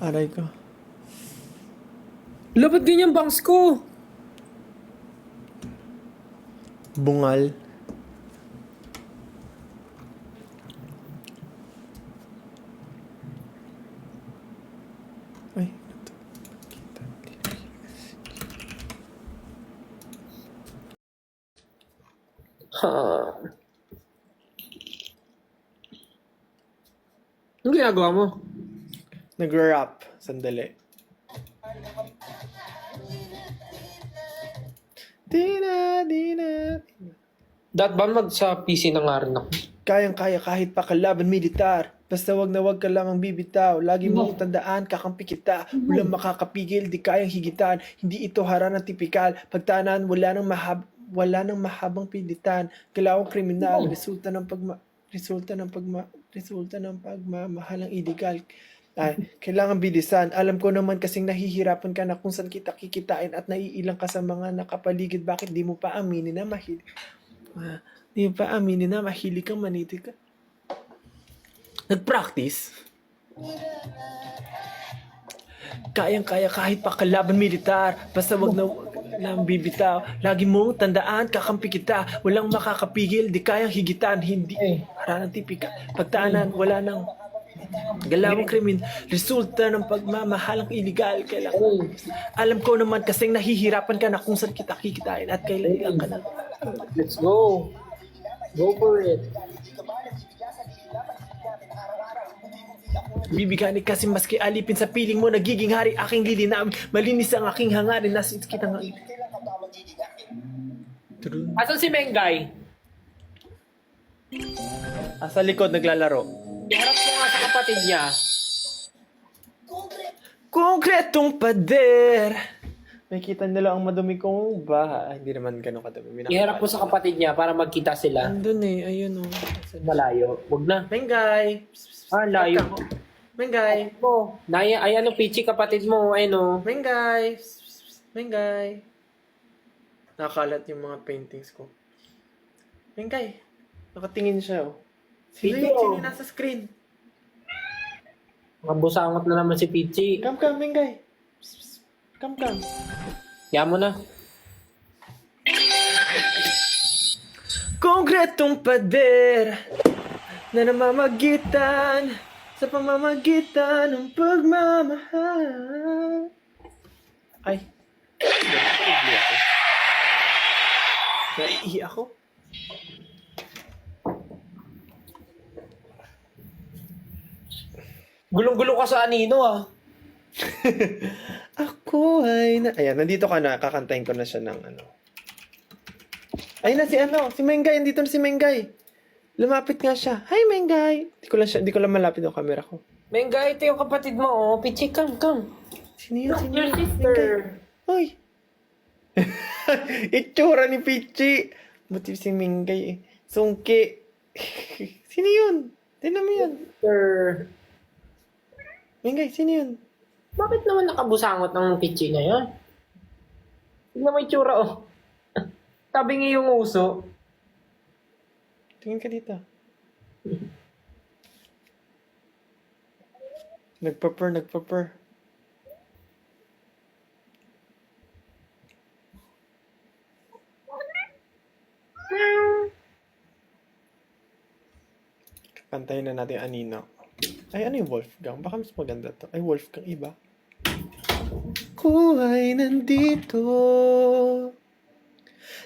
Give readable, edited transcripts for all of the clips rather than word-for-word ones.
Aray ko. Ba't ganyan bangs ko? Bungal. Ay. Ha. Anong ginagawa mo? Nag-rap. Sandali. Dina. Dahil ba sa PC na nga rin ako? Kayang-kaya kahit pa kalaban militar. Basta wag na wag ka lang ang bibitaw. Lagi mong tandaan, kakampi kita. Walang makakapigil, di kayang higitan. Hindi ito harang ng tipikal. Pagtanan, wala nang mahabang pilitan. Galawang kriminal, resulta ng pagmamahal ng illegal. Ay, kailangan bilisan. Alam ko naman kasing nahihirapan ka na kung saan kita kikitain at naiilang ka sa mga nakapaligid. Bakit di mo pa aminin na mahilig kang manitik ka? Nag-practice? Kayang-kaya kahit pa kalaban militar. Basta wag na lang bibitaw. Lagi mong tandaan, kakampi kita. Walang makakapigil, di kayang higitan. Hindi harang tipika. Pagtaanan, wala nang galawang krimen. Resulta ng pagmamahalang illegal. Alam ko naman kasing nahihirapan ka na kung saan kita kikitain at kailan ka na. Let's go. Go for it. Bibigani kasi maski alipin sa piling mo, nagiging hari aking lilinawin. Malinis ang aking hangarin, nasit kita nga. Asan si Mengay? Sa likod naglalaro. Iharap mo nga sa kapatid niya. Konkretong pader. Makikita nila ang madumi kong bahay. Hindi naman ganun kadumi. Iharap mo sa kapatid niya para magkita sila. Andun ayun o. Malayo. Huwag na. Mengay. Layo. Mengay. Mo. Ay ano, Pichi, kapatid mo. Ayun o. Mengay. Nakalat yung mga paintings ko. Mengay. Nakatingin siya Sino yung nasa screen? Mabusangot na naman si Pichi. Come, Mengay. Come. Kaya mo na. Konkretong pader na namamagitan sa pamamagitan ng pagmamahal. Ay. Naiihi ako. Gulong-gulo ka sa anino Ako ay na... Ayan, nandito ka na. Kakantahin ko na siya ng ano. Ayun na si Mengay. Andito na si Mengay. Lumapit nga siya. Hi, Mengay. Di ko lang malapit ang camera ko. Mengay, ito yung kapatid mo Pichi, come. Sino yun? Your sister. Hoy. Itsura ni Pichi. Buti si Mengay Sungki. Sino yun? Tignan mo yun. Sister. Mengay, sino yun? Bakit naman nakabusangot ng Pichi na yun? Tignan mo yung tsura Tabingi yung uso. Tingin ka dito. Nagpapur. Kantahin na natin Anino. Ay, ano yung Wolfgang? Baka mas maganda to. Ay, Wolfgang iba. Ko ay nandito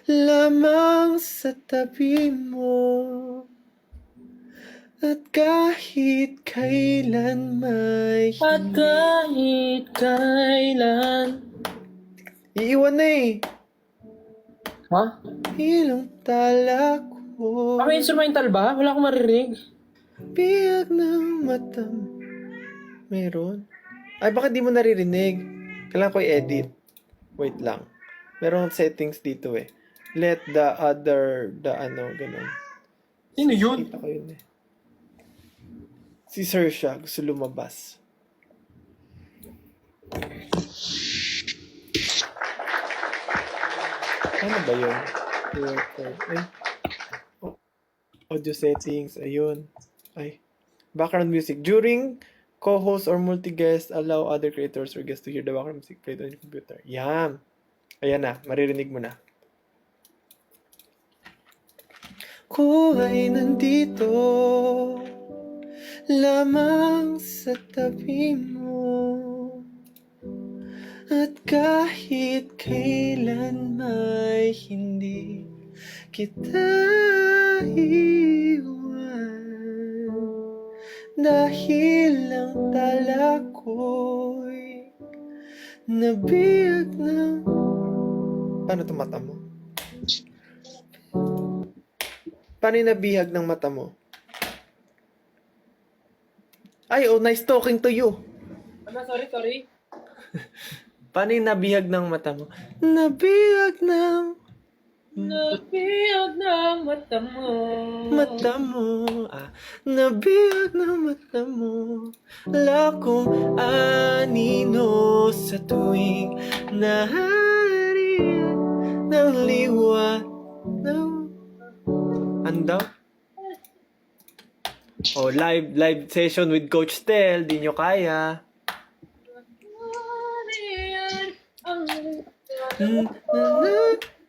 lamang sa tabi mo at kahit kailan may iiwan na Ha? Ilang tala ko May instrumental ba? Wala akong marinig. biyag ng mata meron? Ay, baka di mo naririnig. Kailangan ko i-edit. Wait lang. Merong settings dito Let the ganun. Sino yun? Kita ko yun Si Sir siya, gusto lumabas. Ano ba yun? Audio settings, ayun. Ay. Background music. During co-host or multi-guest, allow other creators or guests to hear the background music played on your computer. Yan. Ayan na, maririnig mo na. Ko ay nandito lamang sa tabi mo, at kahit kailan may hindi kita iwan, dahil ang tala ko'y nabiyag ng... Paano itong mata mo? Paano yung nabihag ng mata mo? Ay, oh, nice talking to you. Ano, sorry. Paano yung nabihag ng mata mo? Nabihag ng Nabiyag ng mata mo. mata mo. Nabihag ng mata mo. Wala kong anino sa tuwing nahariyan ng liwa ng... Ano? Oh, live session with Coach Tel. Di nyo kaya.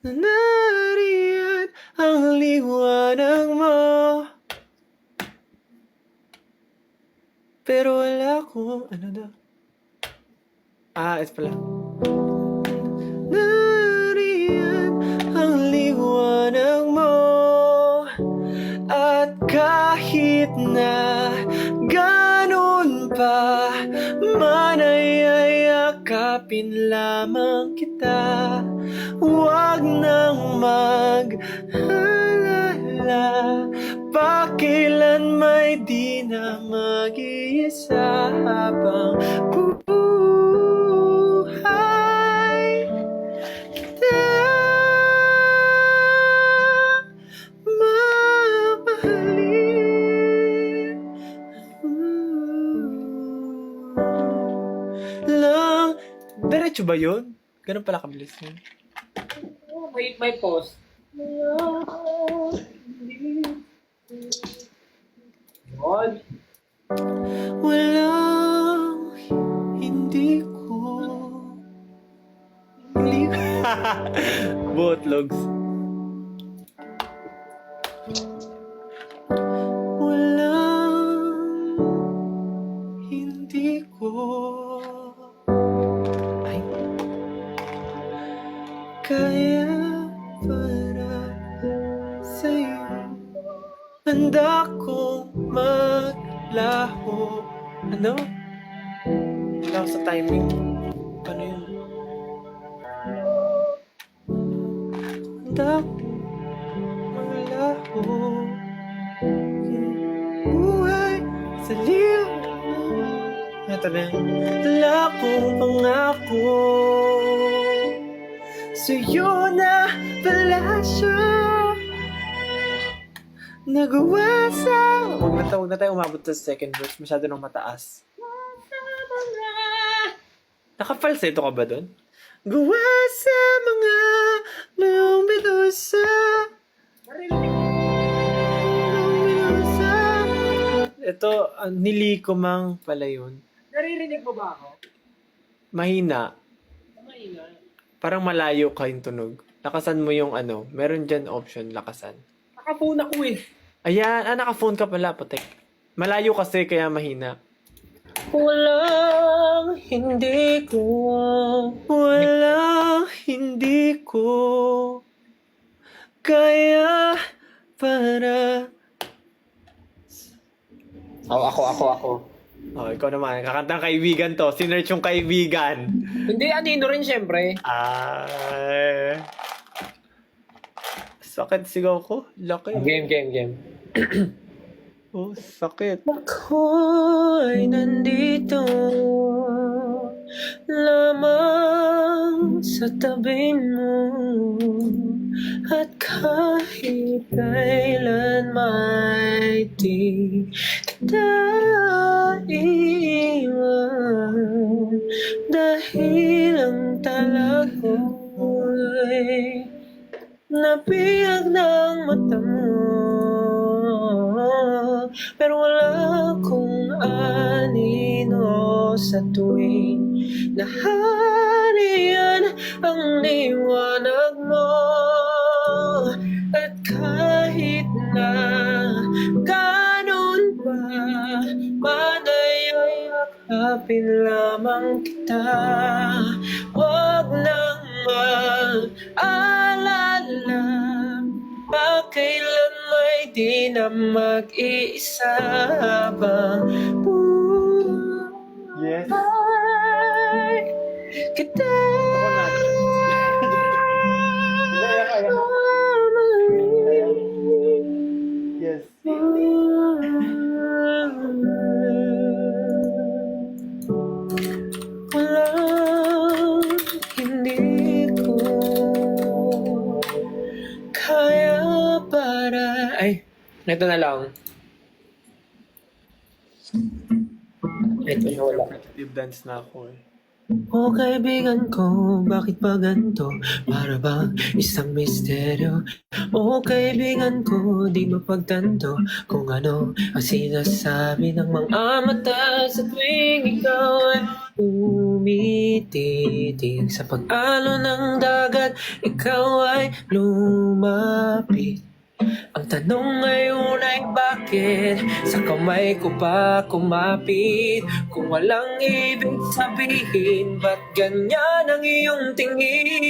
Nariyan ang liwanag mo, pero wala ko. Ano daw? Ito pala. Nariyan ang liwanag mo, at kahit na ganun pa man ay yakapin lamang kita. Huwag nang mag-alala, pakilan may di na mag-iisa habang buhay kita mamahalin lang. Diretso ba yun? Ganun pala kabilis yun. May pause. God. Walang hindi ko Botlogs. Walang hindi ko ay kaya para sa'yo. Handa kong maglaho. Ano? Wala ako sa timing. Ano yun? Handa kong maglaho. Buhay sa liw. Ito na yun. Wala akong pangako sa'yo na palasyo. Nagawa sa... Huwag na tayo umabot sa second verse. Masyado nang mataas. Naka-falsetto ka ba dun? Gawa sa mga mayong medusa. Ito, niliko mang pala yun. Naririnig mo ba ako? Mahina. Mahina. Parang malayo ka yung tunog. Lakasan mo yung ano. Meron dyan option, lakasan. Nakaphone ako eh. Ayan, naka-phone ka pala, putek. Malayo kasi, kaya mahina. Walang hindi ko. Walang hindi ko kaya para... Ako. Oh, ikaw naman. Kakantang kaibigan to. Sinerch yung kaibigan. Hindi, anino rin syempre. Ay... Sakit sigaw ko. Laki. Game. Oh, sakit. Ako'y nandito lamang sa tabi mo, at kahit kailan may di kita iwan, dahil ang tala ko'y nabiyag ng mata mo, pero wala akong anino sa tuwing naharian ang liwanag mo. At kahit na ganun pa man ay yakapin lamang kita. Huwag nang mag-alala, makailan may di na mag-iisa habang Yes. buhay kita. Yes. Walang hindi ko kaya para... Ay, ito na lang. Ito na wala. Repetitive dance na ako eh. O kaibigan ko, bakit ba ganito? Para bang isang misteryo? O kaibigan ko, di mapagtanto kung ano ang sinasabi ng mga mata sa tuwing ikaw ay umititig. Sa pag-alon ng dagat, ikaw ay lumapit. Ang tanong ngayon ay bakit sa kamay ko pa kumapit? Kung walang ibig sabihin, ba't ganyan ang iyong tingin?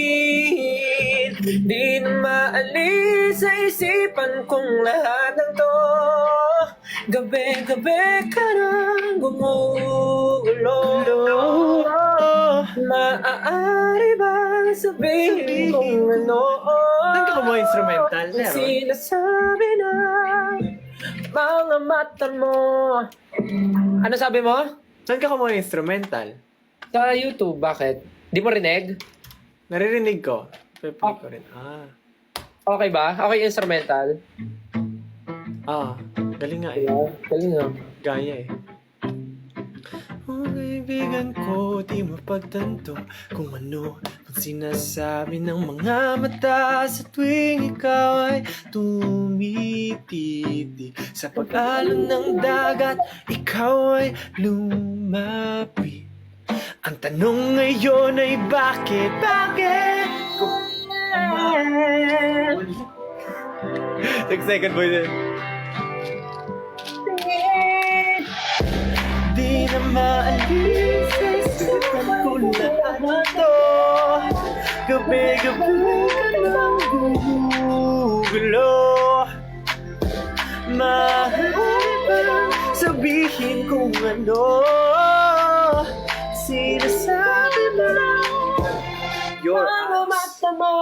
Di na maalis sa isipan kong lahat ng to. Gabi-gabi ka nang gumugulo. Maaari bang sabihin kung ano? Saan ka kumuha instrumental? Ang sinasabi na mga mata mo. Ano sabi mo? Saan ka kumuha instrumental? Sa YouTube, bakit? Di mo rinig? Naririnig ko. Play ko rin. Ah. Okay ba? Okay instrumental? Ah. Galing nga eh. Galing nga. Gaya eh. Oh, kaibigan ko, di mapagtanto kung ano ang sinasabi ng mga mata sa tuwing ikaw ay tumititig. Sa pag-alon ng dagat, ikaw ay lumapit. Ang tanong ngayon ay bakit? Bakit? 6 second boy din. Di na maalis sa isipan ko lahat na to. Gabi-gabi ka lang gumugulo. Maaari ba sabihin kung ano sinasabi mo lang your Mga mata mo.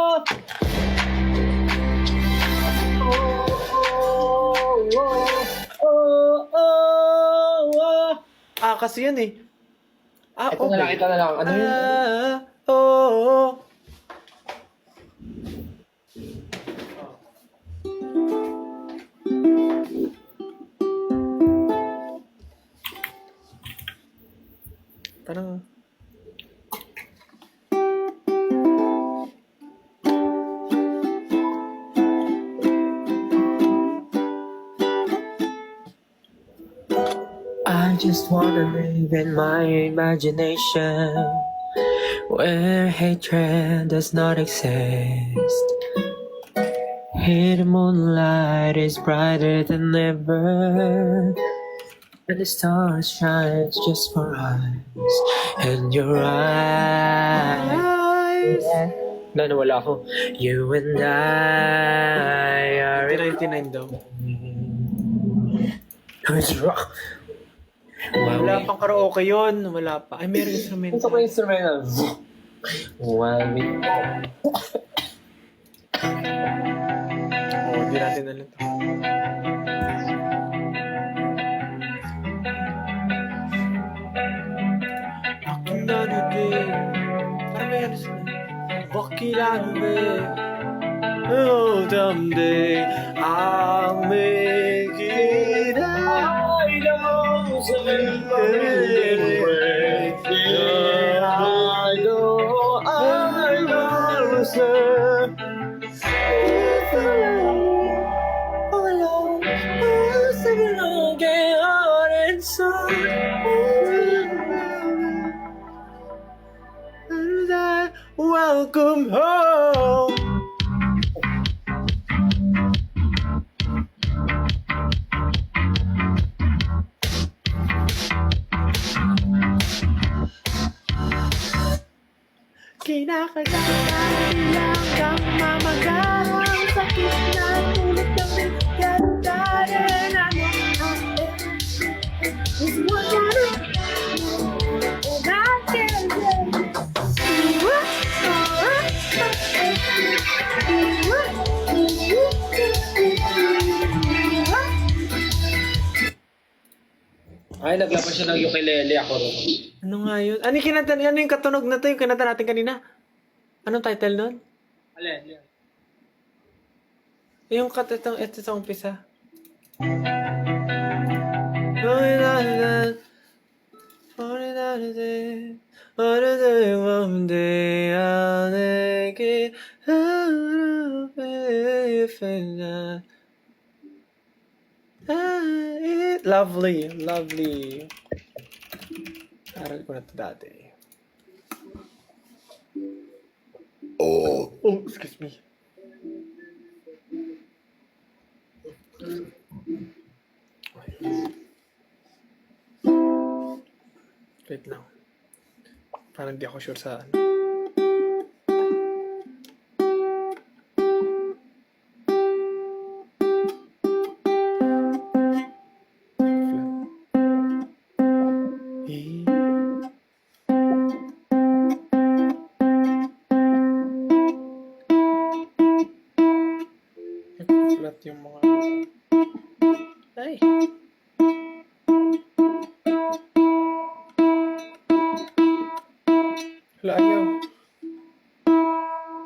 Ah, kasi yan eh. Ah, Ito na lang, ito na lang. Ano yun? Oh. Parang... I just wanna live in my imagination where hatred does not exist. Here the moonlight is brighter than ever, and the stars shine just for us and your eyes. Wala ako. You and I are 99 daw. Who's rock? Wala pang karaoke yun. Wala pa. Ay, meron instrument. Gusto ko yung instrumental. While we... Oo, di natin alam to. Bakilano Parang may ano sila. Bakilano Oh, someday I'll make it out. I know sir. If alone, singing again and so welcome home. Kinakailangan lang kang mamagarang sakit na tulad ng nagkataran. Ano ang is what I do, and I can't let Ay, naglabas siya ng ukulele ako rin. Ano nga yun? Ano yung kinanta? Ano yung katunog na to? Yung kinanta natin kanina? Anong title nun? Alin? Yung ito sa umpisa. Lovely, lovely. Aral ko na ito dati. Oh, excuse me. Wait lang. Parang di ako sure sa ano. Flat yung mga... Ay! Hala, ayaw.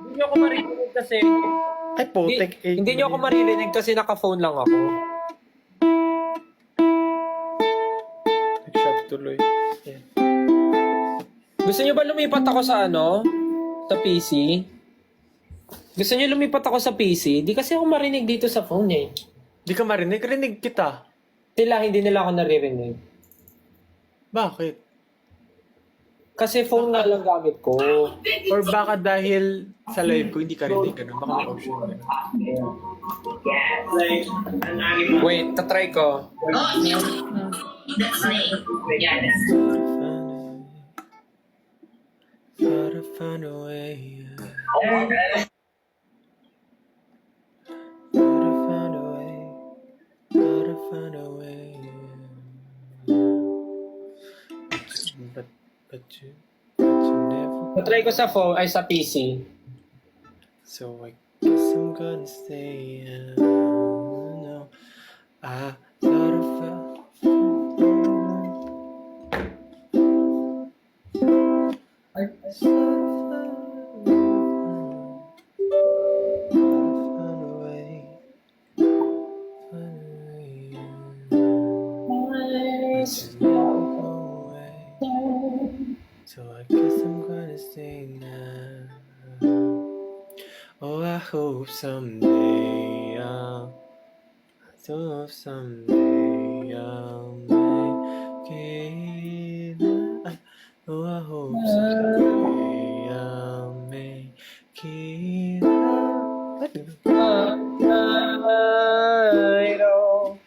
Hindi niyo ako maririnig kasi... Ay, putek. Hindi niyo ako maririnig kasi naka-phone lang ako. Nag-shop tuloy. Yan. Gusto niyo ba lumipat ako sa ano? Sa PC? Gusto niyo lumipat ako sa PC? Di kasi ako marinig dito sa phone eh. Di ka marinig? Rinig kita. Sila, hindi nila ako naririnig. Bakit? Kasi phone nga lang gamit ko. Or baka dahil sa live ko, hindi ka rinig. Ganun. Baka may option. Ganun. Wait, tatry ko. Gotta find a way. Gotta find a way. Gotta find a way. But you never. Tatry ko sa phone, ay sa PC. So I guess I'm gonna stay. No, I gotta find. So I guess I'm gonna stay now. Oh, I hope someday I'll make it. Oh, I hope someday I'll make it. I know.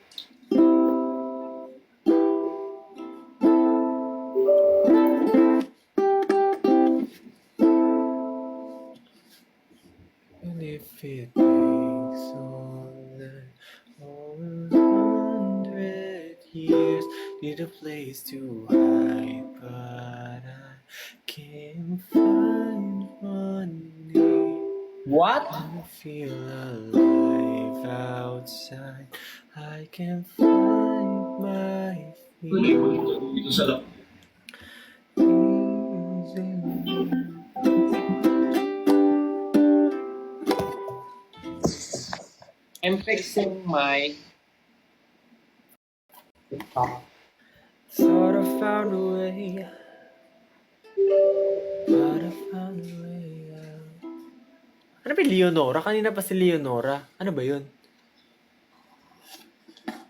And if it takes all 100 years, need a place to hide, but I can't find money. What? I feel alive outside. I can find my feet. I'm fixing my... Sort of found a way. Sort of found a way out. Ano ba yung Leonora? Kanina pa si Leonora. Ano ba yun?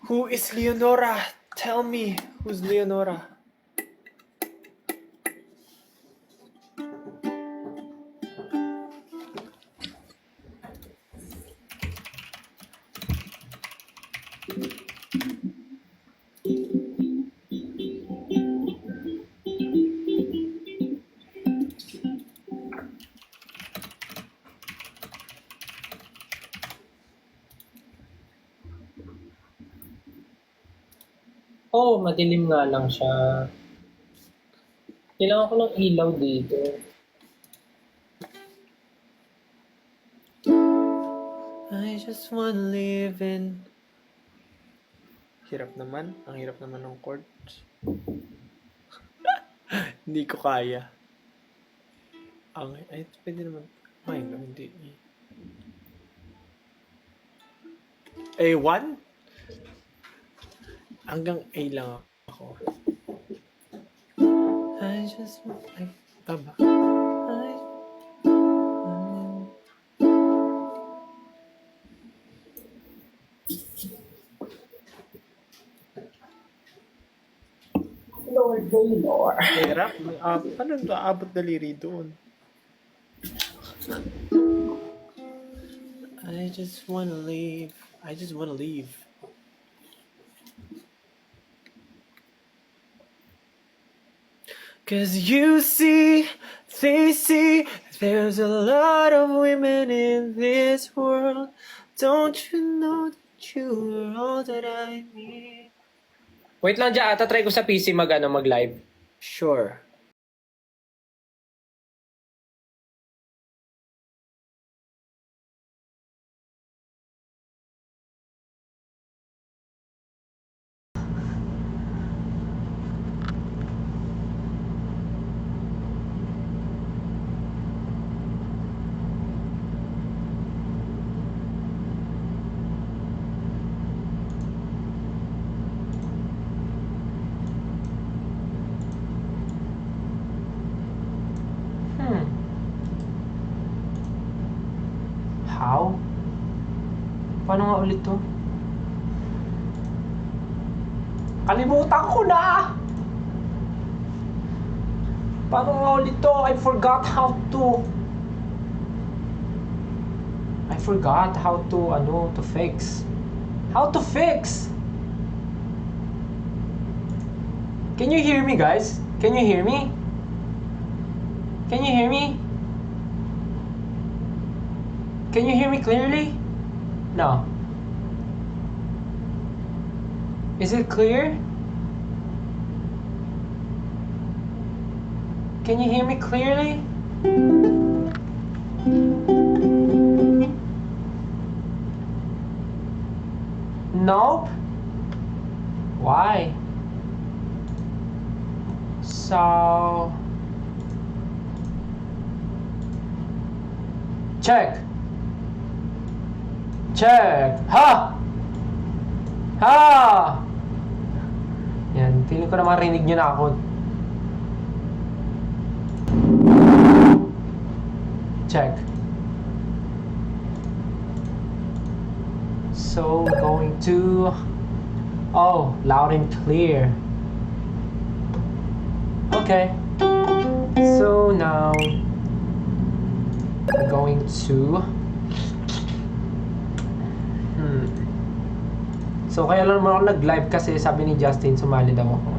Who is Leonora? Tell me, who's Leonora? Oo, madilim nga lang siya. Kailangan ko ng ilaw dito. I just wanna live in... Hirap naman. Ang hirap naman ng chords. Hindi ko kaya. Ay, pwede naman. Ay, no, hindi. A1? Hanggang A lang ako. I just... Ay, tama. Lord Gaylor. Hirap. Paano ito aabot daliri doon? I just wanna leave. I just wanna leave. Cause you see, they see, there's a lot of women in this world. Don't you know that you're all that I need? Wait lang dyan, ata try ko sa PC mag-live. Sure. How? Paano nga ulit to? Kalimutan ko na! Paano nga ulit to? I forgot how to fix. How to fix? Can you hear me, guys? Can you hear me? Can you hear me? Can you hear me clearly? No. Is it clear? Can you hear me clearly? Nope. Why? So... Check. Ha! Yan, feeling ko na marinig nyo na ako. Check. So, going to... Oh, loud and clear. Okay. So, now... we're going to... So, kaya lang naman ako nag-live kasi sabi ni Justin, sumali daw ako.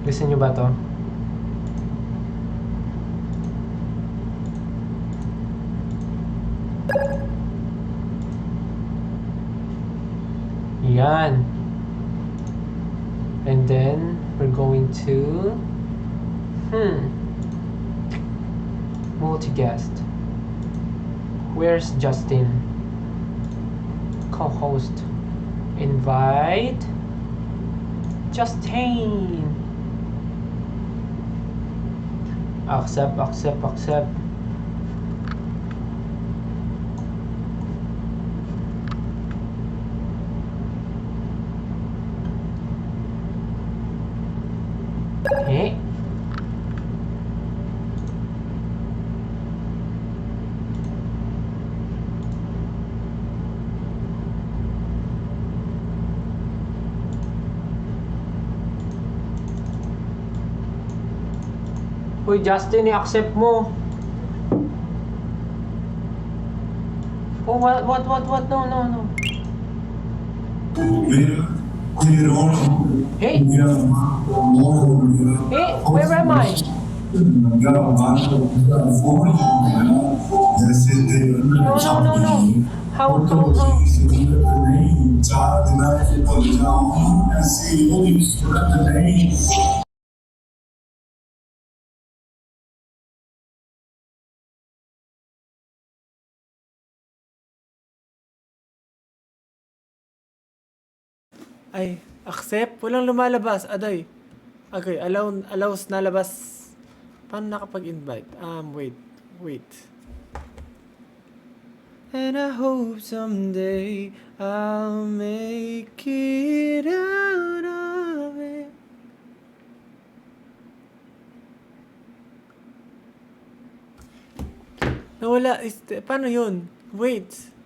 Gusto nyo ba to? Yan. And then, we're going to... multi-guest. Where's Justin? Co-host. Invite Justin. Accept. Okay. Uy, Justin, i-accept mo. Oh, what? No. Hey! Hey, where am I? No, no, no, no. How? Ay, accept? Walang lumalabas. Aday. Okay, allows nalabas. Paano nakapag-invite? Wait. And I hope someday I'll make it out of it. Nawala. Paano yun? Wait.